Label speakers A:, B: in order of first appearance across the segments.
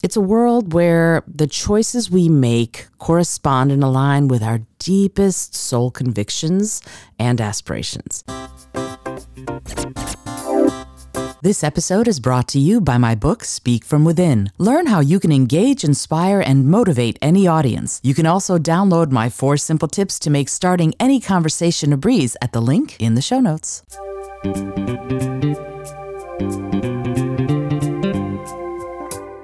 A: It's a world where the choices we make correspond and align with our deepest soul convictions and aspirations. This episode is brought to you by my book, Speak From Within. Learn how you can engage, inspire, and motivate any audience. You can also download my 4 simple tips to make starting any conversation a breeze at the link in the show notes.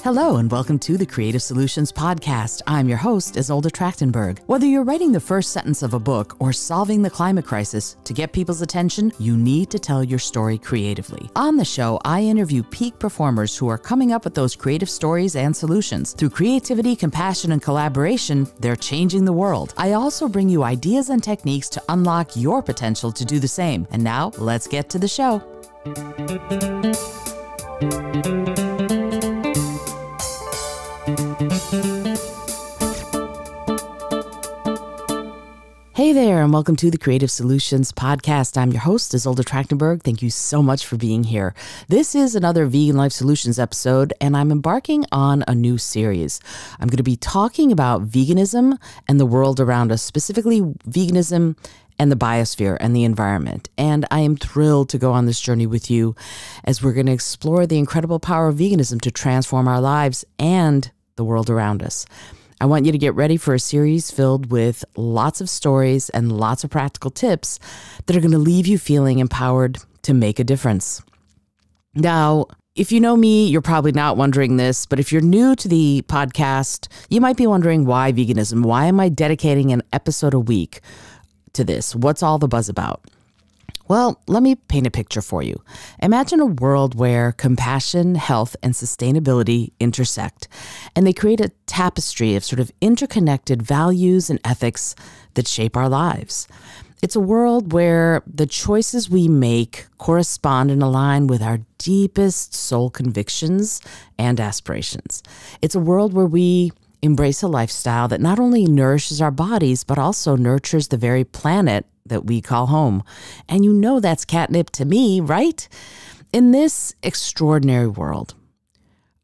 A: Hello and welcome to the Creative Solutions Podcast. I'm your host, Izolda Trachtenberg. Whether you're writing the first sentence of a book or solving the climate crisis, to get people's attention, you need to tell your story creatively. On the show, I interview peak performers who are coming up with those creative stories and solutions. Through creativity, compassion, and collaboration, they're changing the world. I also bring you ideas and techniques to unlock your potential to do the same. And now, let's get to the show. Hey there, and welcome to the Creative Solutions Podcast. I'm your host, Izolda Trachtenberg. Thank you so much for being here. This is another Vegan Life Solutions episode, and I'm embarking on a new series. I'm going to be talking about veganism and the world around us, specifically veganism and the biosphere and the environment. And I am thrilled to go on this journey with you as we're going to explore the incredible power of veganism to transform our lives and the world around us. I want you to get ready for a series filled with lots of stories and lots of practical tips that are going to leave you feeling empowered to make a difference. Now, if you know me, you're probably not wondering this, but if you're new to the podcast, you might be wondering why veganism? Why am I dedicating an episode a week to this? What's all the buzz about? Well, let me paint a picture for you. Imagine a world where compassion, health, and sustainability intersect, and they create a tapestry of sort of interconnected values and ethics that shape our lives. It's a world where the choices we make correspond and align with our deepest soul convictions and aspirations. It's a world where we embrace a lifestyle that not only nourishes our bodies, but also nurtures the very planet that we call home. And you know that's catnip to me, right? In this extraordinary world,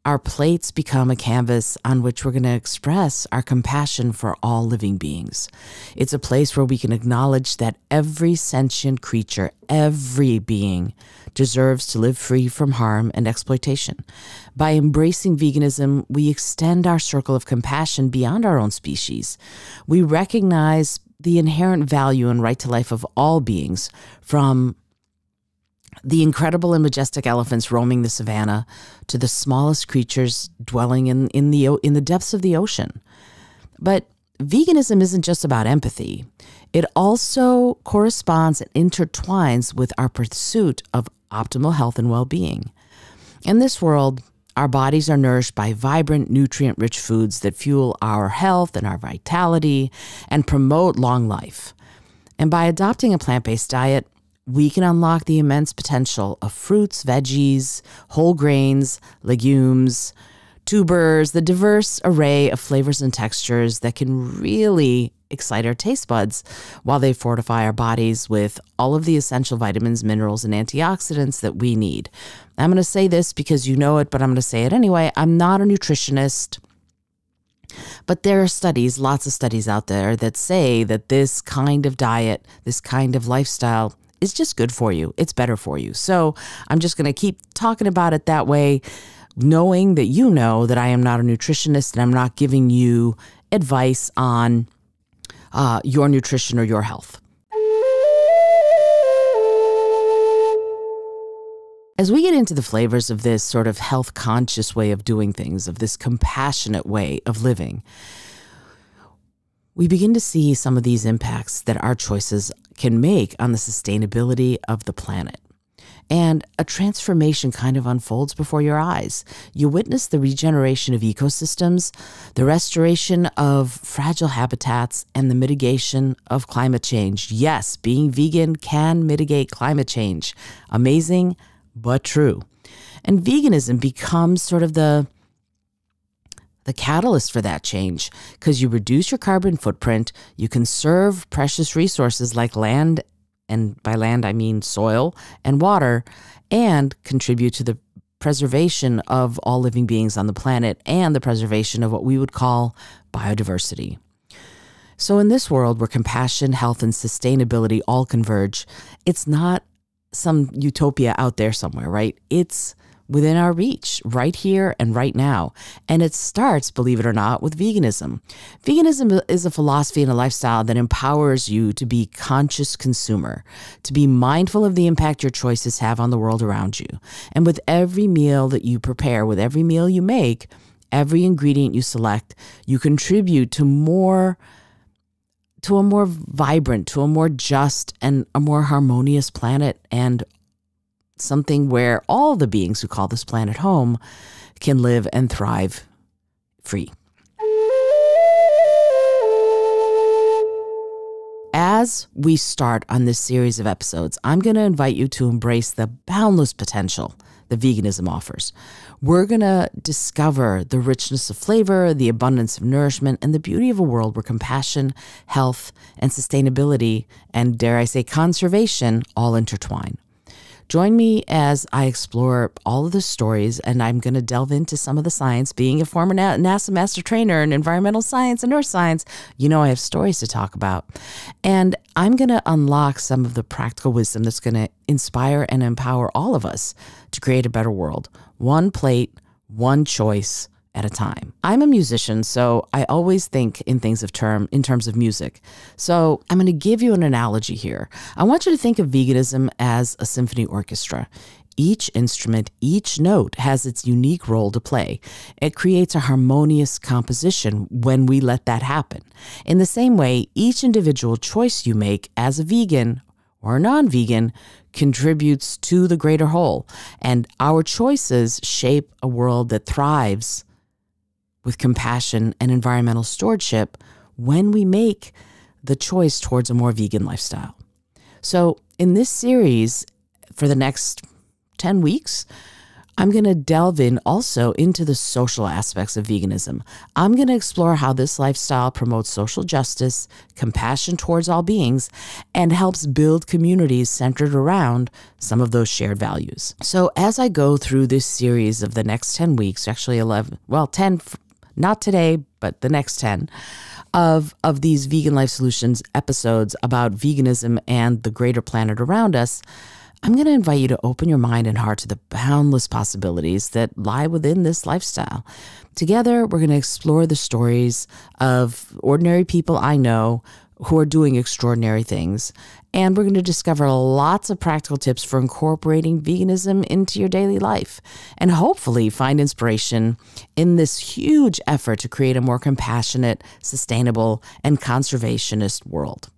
A: our plates become a canvas on which we're going to express our compassion for all living beings. It's a place where we can acknowledge that every sentient creature, every being, deserves to live free from harm and exploitation. By embracing veganism, we extend our circle of compassion beyond our own species. We recognize the inherent value and right to life of all beings, from the incredible and majestic elephants roaming the savannah to the smallest creatures dwelling in the depths of the ocean. But veganism isn't just about empathy. It also corresponds and intertwines with our pursuit of optimal health and well-being. In this world, our bodies are nourished by vibrant, nutrient-rich foods that fuel our health and our vitality and promote long life. And by adopting a plant-based diet, we can unlock the immense potential of fruits, veggies, whole grains, legumes, tubers, the diverse array of flavors and textures that can really excite our taste buds while they fortify our bodies with all of the essential vitamins, minerals, and antioxidants that we need. I'm going to say this because you know it, but I'm going to say it anyway. I'm not a nutritionist, but there are studies, lots of studies out there that say that this kind of diet, this kind of lifestyle is just good for you. It's better for you. So I'm just going to keep talking about it that way, knowing that you know that I am not a nutritionist and I'm not giving you advice on your nutrition or your health. As we get into the flavors of this sort of health conscious way of doing things, of this compassionate way of living, we begin to see some of these impacts that our choices can make on the sustainability of the planet. And a transformation kind of unfolds before your eyes. You witness the regeneration of ecosystems, the restoration of fragile habitats, and the mitigation of climate change. Yes, being vegan can mitigate climate change. Amazing, but true. And veganism becomes sort of the catalyst for that change, because you reduce your carbon footprint, you conserve precious resources like land, and by land I mean soil and water, and contribute to the preservation of all living beings on the planet and the preservation of what we would call biodiversity. So in this world where compassion, health, and sustainability all converge, it's not some utopia out there somewhere, right? It's within our reach, right here and right now. And it starts, believe it or not, with veganism. Veganism is a philosophy and a lifestyle that empowers you to be conscious consumer, to be mindful of the impact your choices have on the world around you. And with every meal that you prepare, with every meal you make, every ingredient you select, you contribute to a more vibrant, to a more just and a more harmonious planet, and something where all the beings who call this planet home can live and thrive free. As we start on this series of episodes, I'm going to invite you to embrace the boundless potential that veganism offers. We're going to discover the richness of flavor, the abundance of nourishment, and the beauty of a world where compassion, health, and sustainability, and dare I say conservation, all intertwine. Join me as I explore all of the stories, and I'm going to delve into some of the science. Being a former NASA master trainer in environmental science and neuroscience, you know I have stories to talk about. And I'm going to unlock some of the practical wisdom that's going to inspire and empower all of us to create a better world. One plate, one choice at a time. I'm a musician, so I always think in things in terms of music. So I'm going to give you an analogy here. I want you to think of veganism as a symphony orchestra. Each instrument, each note has its unique role to play. It creates a harmonious composition when we let that happen. In the same way, each individual choice you make as a vegan or a non-vegan contributes to the greater whole. And our choices shape a world that thrives with compassion and environmental stewardship when we make the choice towards a more vegan lifestyle. So in this series, for the next 10 weeks, I'm going to delve in also into the social aspects of veganism. I'm going to explore how this lifestyle promotes social justice, compassion towards all beings, and helps build communities centered around some of those shared values. So as I go through this series of the next 10 weeks, actually 10, not today, but the next 10 of these Vegan Life Solutions episodes about veganism and the greater planet around us, I'm going to invite you to open your mind and heart to the boundless possibilities that lie within this lifestyle. Together, we're going to explore the stories of ordinary people I know who are doing extraordinary things. And we're going to discover lots of practical tips for incorporating veganism into your daily life and hopefully find inspiration in this huge effort to create a more compassionate, sustainable, and conservationist world.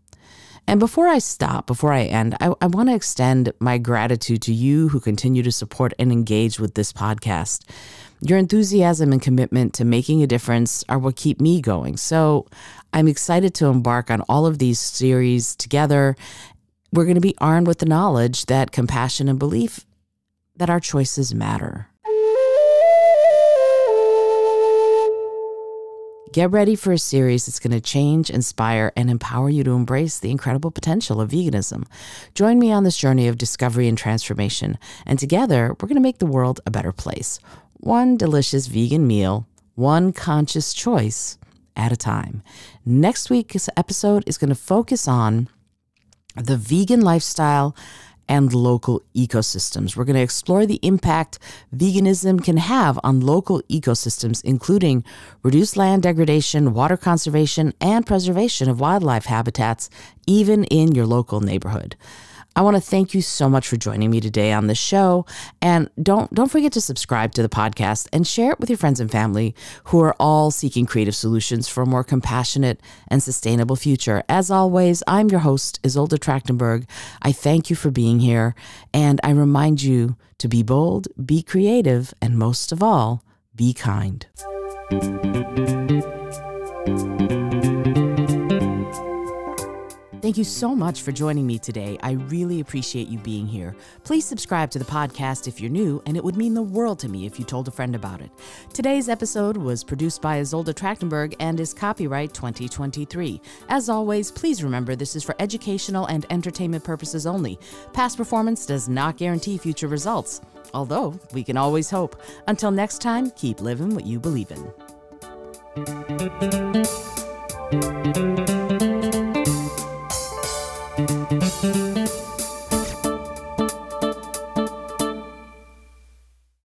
A: And before I end, I want to extend my gratitude to you who continue to support and engage with this podcast. Your enthusiasm and commitment to making a difference are what keep me going. So I'm excited to embark on all of these series together. We're going to be armed with the knowledge that compassion and belief that our choices matter. Get ready for a series that's going to change, inspire, and empower you to embrace the incredible potential of veganism. Join me on this journey of discovery and transformation, and together we're going to make the world a better place. One delicious vegan meal, one conscious choice at a time. Next week's episode is going to focus on the vegan lifestyle and local ecosystems. We're going to explore the impact veganism can have on local ecosystems, including reduced land degradation, water conservation, and preservation of wildlife habitats, even in your local neighborhood. I want to thank you so much for joining me today on this show. And don't forget to subscribe to the podcast and share it with your friends and family who are all seeking creative solutions for a more compassionate and sustainable future. As always, I'm your host, Izolda Trachtenberg. I thank you for being here, and I remind you to be bold, be creative, and most of all, be kind. Thank you so much for joining me today. I really appreciate you being here. Please subscribe to the podcast if you're new, and it would mean the world to me if you told a friend about it. Today's episode was produced by Izolda Trachtenberg and is copyright 2023. As always, please remember this is for educational and entertainment purposes only. Past performance does not guarantee future results. Although, we can always hope. Until next time, keep living what you believe in.